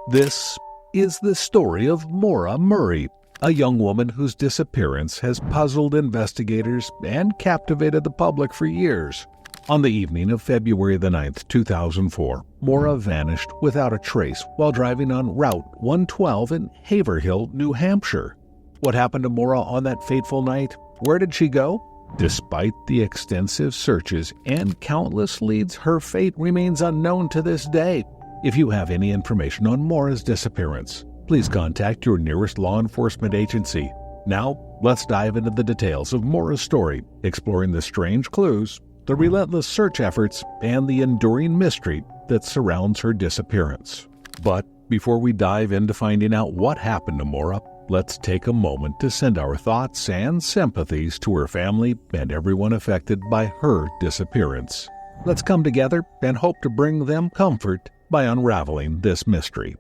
This is the story of Maura Murray, a young woman whose disappearance has puzzled investigators and captivated the public for years. On the evening of February the 9th, 2004, Maura vanished without a trace while driving on Route 112 in Haverhill, New Hampshire. What happened to Maura on that fateful night? Where did she go? Despite the extensive searches and countless leads, her fate remains unknown to this day. If you have any information on Maura's disappearance, please contact your nearest law enforcement agency. Now, let's dive into the details of Maura's story, exploring the strange clues, the relentless search efforts, and the enduring mystery that surrounds her disappearance. But before we dive into finding out what happened to Maura, let's take a moment to send our thoughts and sympathies to her family and everyone affected by her disappearance. Let's come together and hope to bring them comfort by unraveling this mystery.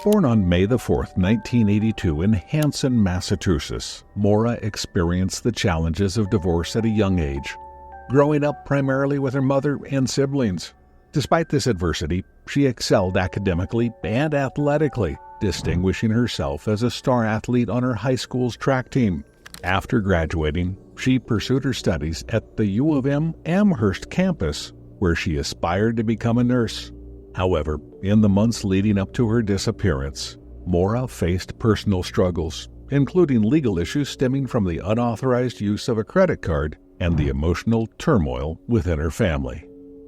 Born on May 4th, 1982 in Hanson, Massachusetts, Maura experienced the challenges of divorce at a young age, growing up primarily with her mother and siblings. Despite this adversity, she excelled academically and athletically, distinguishing herself as a star athlete on her high school's track team. After graduating, she pursued her studies at the U of M Amherst campus, where she aspired to become a nurse. However, in the months leading up to her disappearance, Maura faced personal struggles, including legal issues stemming from the unauthorized use of a credit card and the emotional turmoil within her family.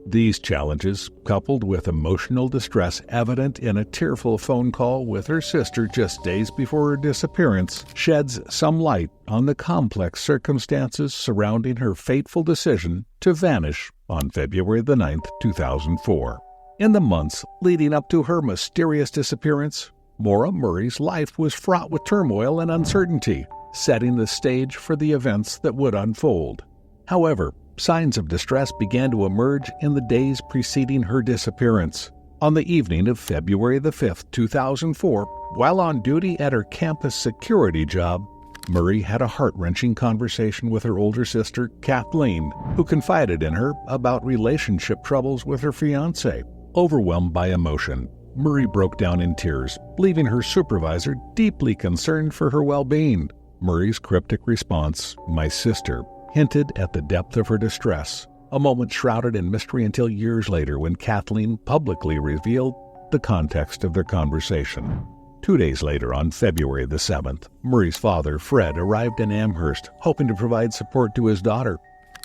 These challenges, coupled with emotional distress evident in a tearful phone call with her sister just days before her disappearance, sheds some light on the complex circumstances surrounding her fateful decision to vanish on February the 9th, 2004. In the months leading up to her mysterious disappearance, Maura Murray's life was fraught with turmoil and uncertainty, setting the stage for the events that would unfold. However, signs of distress began to emerge in the days preceding her disappearance. On the evening of February the 5th, 2004, while on duty at her campus security job, Murray had a heart-wrenching conversation with her older sister, Kathleen, who confided in her about relationship troubles with her fiancé. Overwhelmed by emotion, Murray broke down in tears, leaving her supervisor deeply concerned for her well-being. Murray's cryptic response, "My sister," hinted at the depth of her distress, a moment shrouded in mystery until years later when Kathleen publicly revealed the context of their conversation. 2 days later, on February the 7th, Murray's father, Fred, arrived in Amherst, hoping to provide support to his daughter.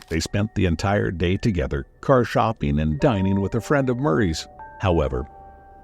They spent the entire day together, car shopping and dining with a friend of Murray's. However,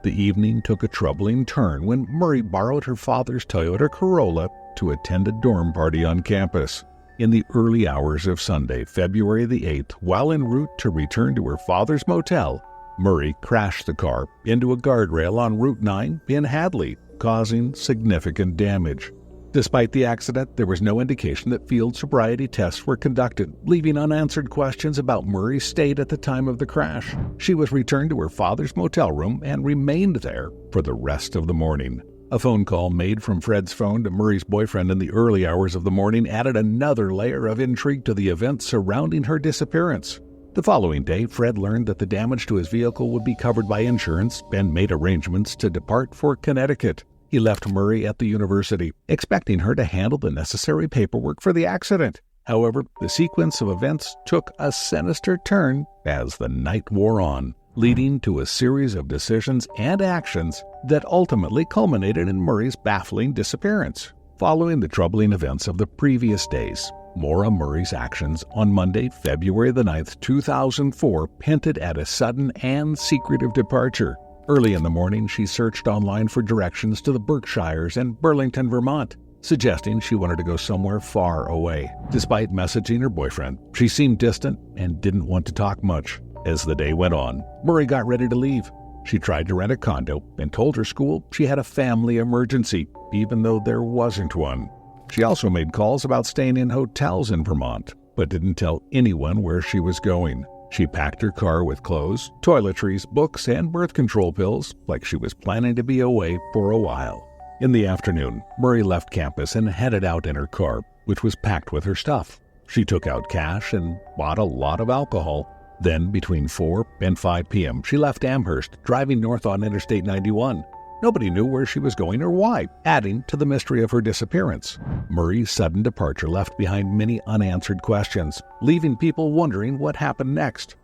the evening took a troubling turn when Murray borrowed her father's Toyota Corolla to attend a dorm party on campus. In the early hours of Sunday, February the 8th, while en route to return to her father's motel, Murray crashed the car into a guardrail on Route 9 in Hadley, causing significant damage. Despite the accident, there was no indication that field sobriety tests were conducted, leaving unanswered questions about Murray's state at the time of the crash. She was returned to her father's motel room and remained there for the rest of the morning. A phone call made from Fred's phone to Murray's boyfriend in the early hours of the morning added another layer of intrigue to the events surrounding her disappearance. The following day, Fred learned that the damage to his vehicle would be covered by insurance and made arrangements to depart for Connecticut. He left Murray at the university, expecting her to handle the necessary paperwork for the accident. However, the sequence of events took a sinister turn as the night wore on, leading to a series of decisions and actions that ultimately culminated in Murray's baffling disappearance. Following the troubling events of the previous days, Maura Murray's actions on Monday, February the 9th, 2004, hinted at a sudden and secretive departure. Early in the morning, she searched online for directions to the Berkshires and Burlington, Vermont, suggesting she wanted to go somewhere far away. Despite messaging her boyfriend, she seemed distant and didn't want to talk much. As the day went on, Murray got ready to leave. She tried to rent a condo and told her school she had a family emergency, even though there wasn't one. She also made calls about staying in hotels in Vermont, but didn't tell anyone where she was going. She packed her car with clothes, toiletries, books, and birth control pills, like she was planning to be away for a while. In the afternoon, Murray left campus and headed out in her car, which was packed with her stuff. She took out cash and bought a lot of alcohol. Then, between 4 and 5 p.m., she left Amherst, driving north on Interstate 91. Nobody knew where she was going or why, adding to the mystery of her disappearance. Murray's sudden departure left behind many unanswered questions, leaving people wondering what happened next.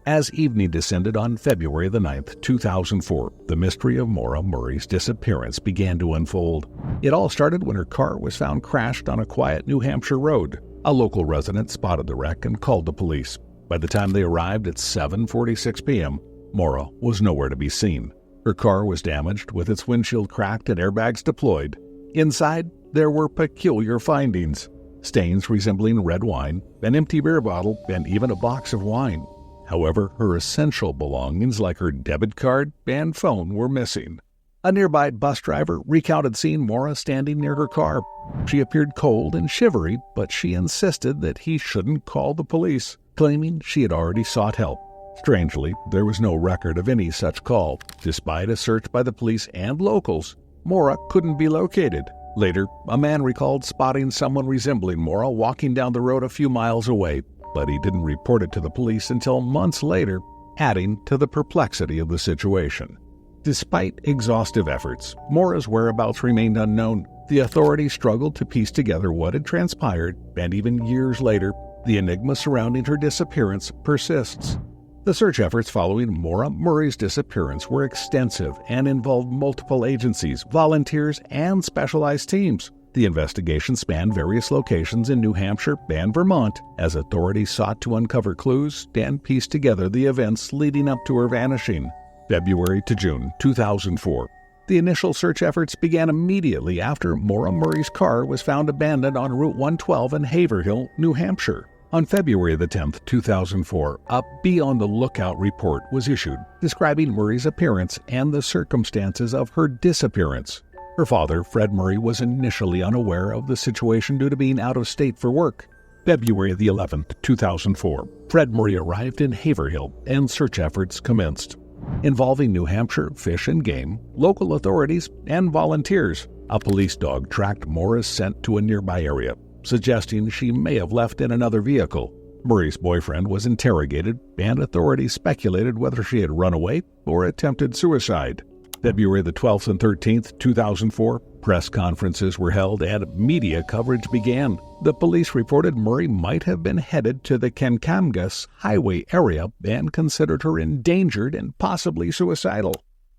As evening descended on February the 9th, 2004, the mystery of Maura Murray's disappearance began to unfold. It all started when her car was found crashed on a quiet New Hampshire road. A local resident spotted the wreck and called the police. By the time they arrived at 7:46 p.m., Maura was nowhere to be seen. Her car was damaged, with its windshield cracked and airbags deployed. Inside, there were peculiar findings: stains resembling red wine, an empty beer bottle, and even a box of wine. However, her essential belongings like her debit card and phone were missing. A nearby bus driver recounted seeing Maura standing near her car. She appeared cold and shivery, but she insisted that he shouldn't call the police, claiming she had already sought help. Strangely, there was no record of any such call. Despite a search by the police and locals, Maura couldn't be located. Later, a man recalled spotting someone resembling Maura walking down the road a few miles away, but he didn't report it to the police until months later, adding to the perplexity of the situation. Despite exhaustive efforts, Maura's whereabouts remained unknown. The authorities struggled to piece together what had transpired, and even years later, the enigma surrounding her disappearance persists. The search efforts following Maura Murray's disappearance were extensive and involved multiple agencies, volunteers, and specialized teams. The investigation spanned various locations in New Hampshire and Vermont as authorities sought to uncover clues and piece together the events leading up to her vanishing. February to June 2004. The initial search efforts began immediately after Maura Murray's car was found abandoned on Route 112 in Haverhill, New Hampshire. On February the 10th, 2004, a Be on the Lookout report was issued describing Murray's appearance and the circumstances of her disappearance. Her father, Fred Murray, was initially unaware of the situation due to being out of state for work. February the 11th, 2004, Fred Murray arrived in Haverhill and search efforts commenced. Involving New Hampshire Fish and Game, local authorities, and volunteers, a police dog tracked Maura's scent to a nearby area, suggesting she may have left in another vehicle. Murray's boyfriend was interrogated, and authorities speculated whether she had run away or attempted suicide. February the 12th and 13th, 2004, press conferences were held and media coverage began. The police reported Murray might have been headed to the Kankamgas highway area and considered her endangered and possibly suicidal.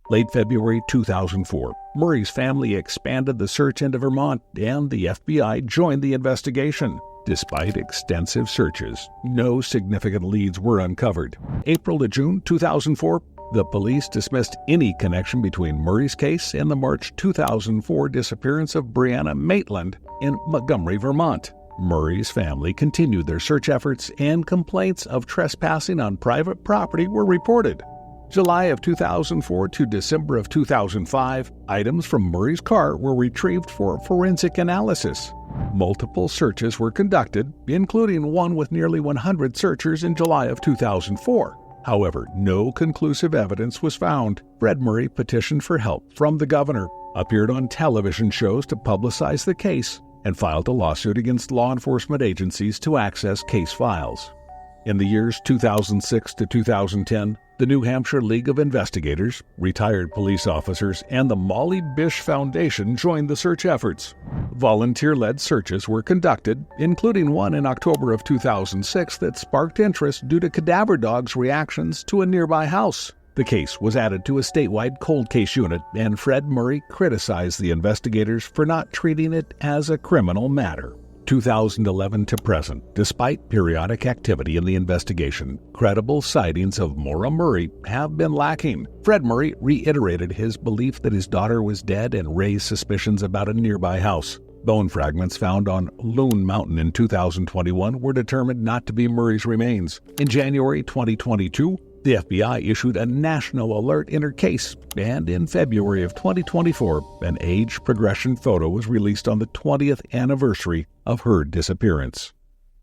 Late February 2004, Murray's family expanded the search into Vermont, and the FBI joined the investigation. Despite extensive searches, no significant leads were uncovered. April to June 2004, the police dismissed any connection between Murray's case and the March 2004 disappearance of Brianna Maitland in Montgomery, Vermont. Murray's family continued their search efforts, and complaints of trespassing on private property were reported. July of 2004 to December of 2005, items from Murray's car were retrieved for forensic analysis. Multiple searches were conducted, including one with nearly 100 searchers in July of 2004. However, no conclusive evidence was found. Fred Murray petitioned for help from the governor, appeared on television shows to publicize the case, and filed a lawsuit against law enforcement agencies to access case files. In the years 2006 to 2010, the New Hampshire League of Investigators, retired police officers, and the Molly Bish Foundation joined the search efforts. Volunteer-led searches were conducted, including one in October of 2006 that sparked interest due to cadaver dogs' reactions to a nearby house. The case was added to a statewide cold case unit, and Fred Murray criticized the investigators for not treating it as a criminal matter. 2011 to present, despite periodic activity in the investigation, credible sightings of Maura Murray have been lacking. Fred Murray reiterated his belief that his daughter was dead and raised suspicions about a nearby house. Bone fragments found on Loon Mountain in 2021 were determined not to be Murray's remains. In January 2022, the FBI issued a national alert in her case, and in February of 2024, an age progression photo was released on the 20th anniversary of her disappearance.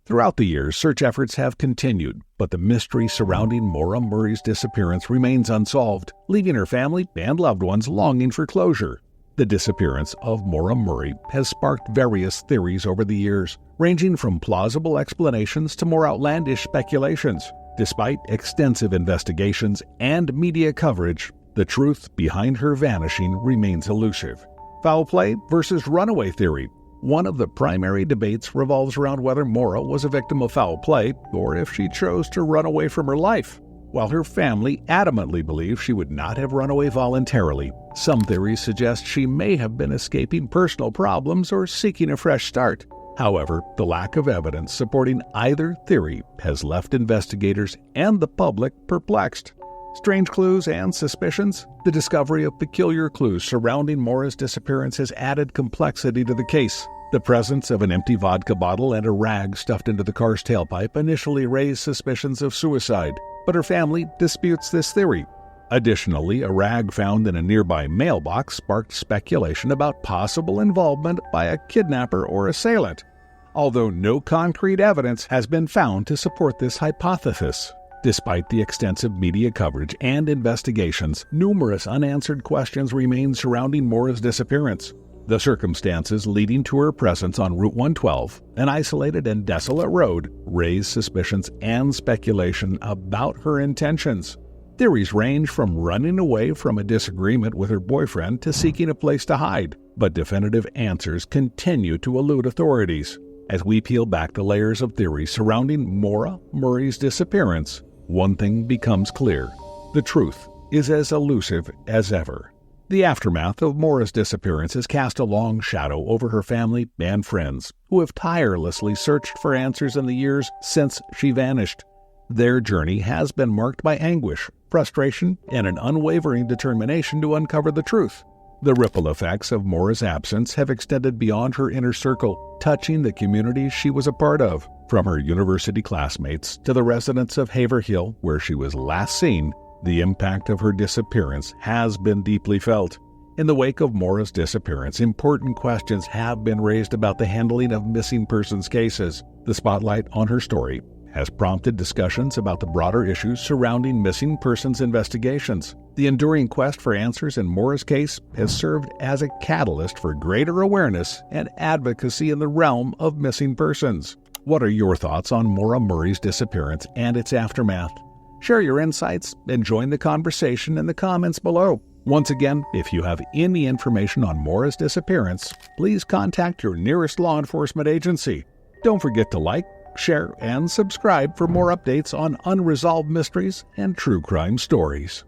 Throughout the years, search efforts have continued, but the mystery surrounding Maura Murray's disappearance remains unsolved, leaving her family and loved ones longing for closure. The disappearance of Maura Murray has sparked various theories over the years, ranging from plausible explanations to more outlandish speculations. Despite extensive investigations and media coverage, The truth behind her vanishing remains elusive. Foul play versus runaway theory. One of the primary debates revolves around whether Maura was a victim of foul play or if she chose to run away from her life. While her family adamantly believes she would not have run away voluntarily, some theories suggest she may have been escaping personal problems or seeking a fresh start. However, the lack of evidence supporting either theory has left investigators and the public perplexed. Strange clues and suspicions. The discovery of peculiar clues surrounding Maura's disappearance has added complexity to the case. The presence of an empty vodka bottle and a rag stuffed into the car's tailpipe initially raised suspicions of suicide, but her family disputes this theory. Additionally, a rag found in a nearby mailbox sparked speculation about possible involvement by a kidnapper or assailant, although no concrete evidence has been found to support this hypothesis. Despite the extensive media coverage and investigations, numerous unanswered questions remain surrounding Maura's disappearance. The circumstances leading to her presence on Route 112, an isolated and desolate road, raise suspicions and speculation about her intentions. Theories range from running away from a disagreement with her boyfriend to seeking a place to hide, but definitive answers continue to elude authorities. As we peel back the layers of theories surrounding Maura Murray's disappearance, one thing becomes clear. The truth is as elusive as ever. The aftermath of Maura's disappearance has cast a long shadow over her family and friends, who have tirelessly searched for answers in the years since she vanished. Their journey has been marked by anguish, frustration, and an unwavering determination to uncover the truth. The ripple effects of Maura's absence have extended beyond her inner circle, touching the communities she was a part of. From her university classmates to the residents of Haverhill, where she was last seen, the impact of her disappearance has been deeply felt. In the wake of Maura's disappearance, important questions have been raised about the handling of missing persons cases. The spotlight on her story has prompted discussions about the broader issues surrounding missing persons investigations. The enduring quest for answers in Maura's case has served as a catalyst for greater awareness and advocacy in the realm of missing persons. What are your thoughts on Maura Murray's disappearance and its aftermath? Share your insights and join the conversation in the comments below. Once again, if you have any information on Maura's disappearance, please contact your nearest law enforcement agency. Don't forget to like, share, and subscribe for more updates on unresolved mysteries and true crime stories.